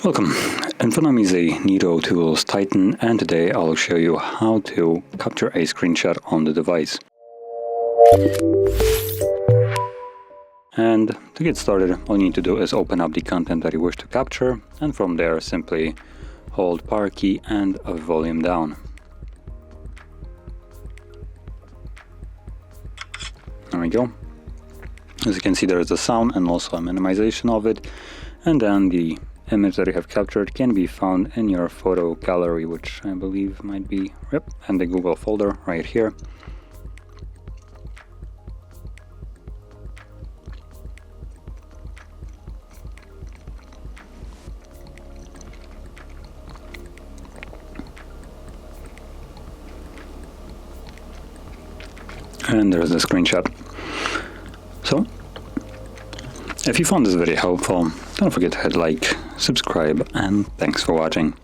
Welcome. In front of me is a Niteo Tools Titan, and today I'll show you how to capture a screenshot on the device. And to get started, all you need to do is open up the content that you wish to capture, and from there simply hold power key and volume down. There we go. As you can see, there is a sound and also a minimization of it, and then the image that you have captured can be found in your photo gallery, which I believe might be in the Google folder right here. And there's the screenshot. So, if you found this video helpful, don't forget to hit like, subscribe, and thanks for watching.